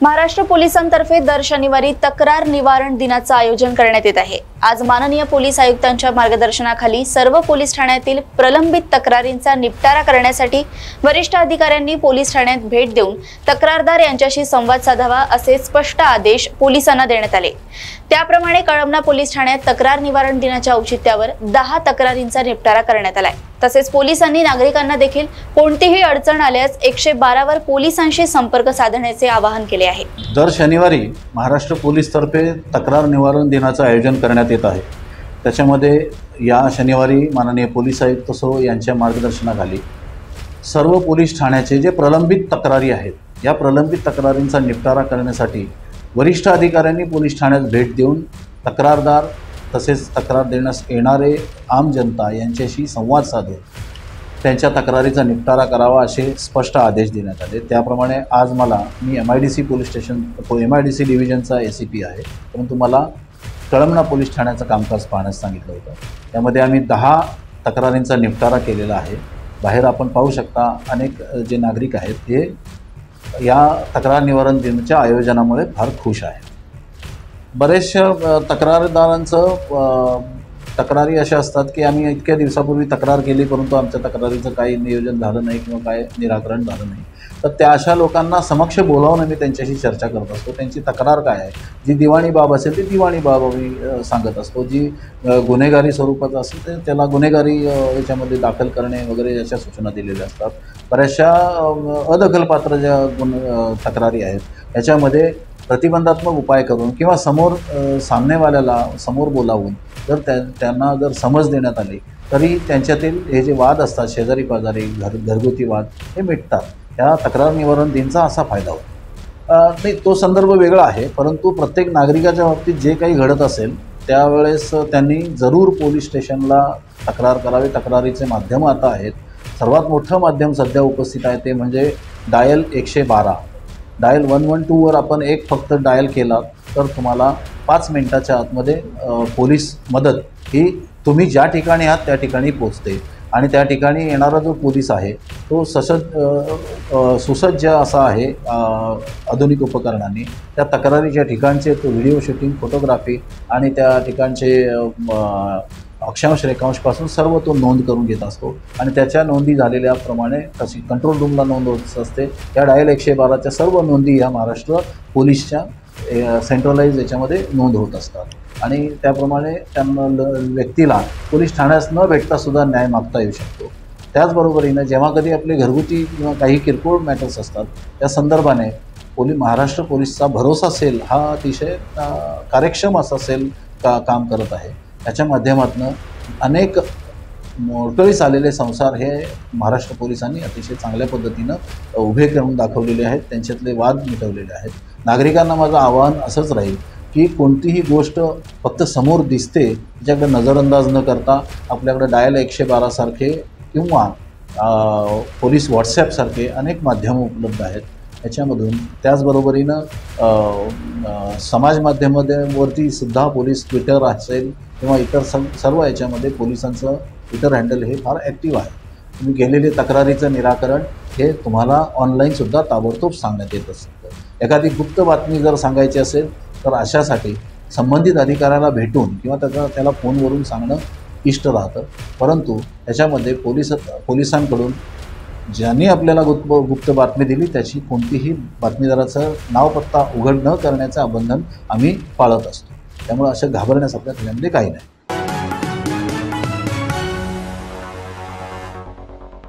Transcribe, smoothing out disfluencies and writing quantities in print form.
महाराष्ट्र पोलिसांतर्फे दर शनिवारी तक्रार निवारण दिनाचं आयोजन करण्यात येत आहे। आज माननीय पोलीस आयुक्तांच्या मार्गदर्शनाखाली सर्व पोलीस ठाण्यातील प्रलंबित तक्रारींचा निपटारा करण्यासाठी वरिष्ठ अधिकाऱ्यांनी पोलीस ठाण्यात भेट देऊन तक्रारदार यांच्याशी संवाद साधावा असे स्पष्ट आदेश पोलिसांना देण्यात आले। त्याप्रमाणे कळमना पोलीस ठाण्यात तक्रार निवारण दिनाच्या औचित्यावर 10 तक्रारींचा निपटारा करण्यात आलाय। तसेच पोलिसांनी नागरिकांना देखील कोणतीही अडचण आल्यास 112 वर पोलिसांशी संपर्क साधण्याचे आवाहन केले आहे। दर शनिवारी महाराष्ट्र पोलीस तर्फे तक्रार निवारण दिनाचं आयोजन करण्यात येत आहे। त्याच्यामध्ये या शनिवारी माननीय पोलीस आयुक्त सो यांच्या मार्गदर्शनाखाली सर्व पोलीस ठाण्याचे जे प्रलंबित तक्रारी आहेत, या प्रलंबित तक्रारींचा निपटारा करण्यासाठी वरिष्ठ अधिकाऱ्यांनी पोलीस ठाण्यात भेट देऊन तक्रारदार तसेच तक्रार देण्यास येणारे आम जनता यांच्याशी संवाद साधून त्यांच्या तक्रारीचा निपटारा करावा असे स्पष्ट आदेश देण्यात आले। त्याप्रमाणे आज मी MIDC police station MIDC डिव्हिजनचा ACP आहे, परंतु मला कळमना पोलीस ठाण्याचं कामकाज पाहण्यास सांगितलं होतं। त्यामध्ये आम्ही 10 तक्रारींचा निपटारा केलेला आहे। बाहेर आपण पाहू शकता अनेक जे नागरिक आहेत हे या तक्रार निवारण दिनाच्या आयोजनामुळे फार खुश आहेत। बरेचशा तक्रारदारांचं तक्रारी अशा असतात की आम्ही इतक्या दिवसापूर्वी तक्रार केली परंतु आमच्या तक्रारीचं काही नियोजन झालं नाही किंवा काय निराकरण झालं नाही, तर त्या अशा लोकांना समक्ष बोलावून मी त्यांच्याशी चर्चा करत असतो। त्यांची तक्रार काय आहे, जी दिवाणी बाब असेल ती दिवाणी बाब आम्ही सांगत असतो, जी गुन्हेगारी स्वरूपाचं असेल तर त्याला गुन्हेगारी याच्यामध्ये दाखल करणे वगैरे याच्या सूचना दिलेल्या असतात। बऱ्याचशा अदखलपात्र ज्या तक्रारी आहेत याच्यामध्ये प्रतिबंधात्मक उपाय करून किंवा सामनेवाल्याला समोर बोलावून जर त्यांना जर समज देण्यात आली तरी त्यांच्यातील हे जे वाद असतात, शेजारी पाजारी घरगुती वाद हे मिटतात। या तक्रार निवारण दिनचा असा फायदा होतो। नाही, तो संदर्भ वेगळा आहे, परंतु प्रत्येक नागरिकाच्या बाबतीत जे काही घडत असेल त्यावेळेस त्यांनी जरूर पोलीस स्टेशनला तक्रार करावी। तक्रारीचे माध्यम आता आहेत, सर्वात मोठं माध्यम सध्या उपस्थित आहे ते म्हणजे डायल 112। डायल 112 वर आपण फक्त डायल केला तर तुम्हाला 5 मिनिटाच्या आतमध्ये पोलीस मदत ही तुम्ही ज्या ठिकाणी आहात त्या ठिकाणी पोचते आणि त्या ठिकाणी येणारा जो पोलीस आहे तो सुसज्ज असा आहे आधुनिक उपकरणांनी। त्या तक्रारीच्या ठिकाणचे तो व्हिडिओ शूटिंग, फोटोग्राफी आणि त्या ठिकाणचे अक्षांश रेखांशपासून सर्व तो नोंद करून घेत असतो आणि त्याच्या नोंदी झालेल्याप्रमाणे तशी कंट्रोल रूमला नोंद होत असते। या डायल 112च्या सर्व नोंदी ह्या महाराष्ट्र पोलीसच्या सेंट्रलाइज याच्यामध्ये नोंद होत असतात आणि त्याप्रमाणे त्यांना व्यक्तीला पोलीस ठाण्यास न भेटता सुद्धा न्याय मागता येऊ शकतो। त्याचबरोबरीनं जेव्हा कधी आपले घरगुती किंवा काही किरकोळ मॅटर्स असतात त्या संदर्भाने महाराष्ट्र पोलीसचा भरोसा सेल हा अतिशय कार्यक्षम असा सेल काम करत आहे। याच्या माध्यमातून अनेक मोडकळीस आलेले संसार हे महाराष्ट्र पोलिसांनी अतिशय चांगल्या पद्धतीनं उभे करून दाखवलेले आहेत, त्यांच्यातले वाद मिटवलेले आहेत। नागरिकांना माझं आवाहन असंच राहील की कोणतीही गोष्ट फक्त समोर दिसते त्याच्याकडे नजरअंदाज न करता आपल्याकडे डायल 112 सारखे किंवा पोलीस व्हॉट्सॲपसारखे अनेक माध्यमं उपलब्ध आहेत। याच्यामधून त्याचबरोबरीनं समाज माध्यमावरती सुद्धा पोलीस ट्विटर असेल किंवा इतर सर्व याच्यामध्ये पोलिसांचं ट्विटर हँडल हे फार ॲक्टिव्ह आहे। तुम्ही गेलेले तक्रारीचं निराकरण हे तुम्हाला ऑनलाईनसुद्धा ताबडतोब सांगण्यात येत असतं। एखादी गुप्त बातमी जर सांगायची असेल तर अशासाठी संबंधित अधिकाऱ्याला भेटून किंवा त्याला फोनवरून सांगणं इष्ट राहतं, परंतु याच्यामध्ये पोलिसांकडून ज्यांनी आपल्याला गुप्त बातमी दिली त्याची कोणतीही बातमीदाराचं नाव पत्ता उघड न करण्याचं बंधन आम्ही पाळत असतो। त्यामुळे असं घाबरण्यास आपल्या काही नाही।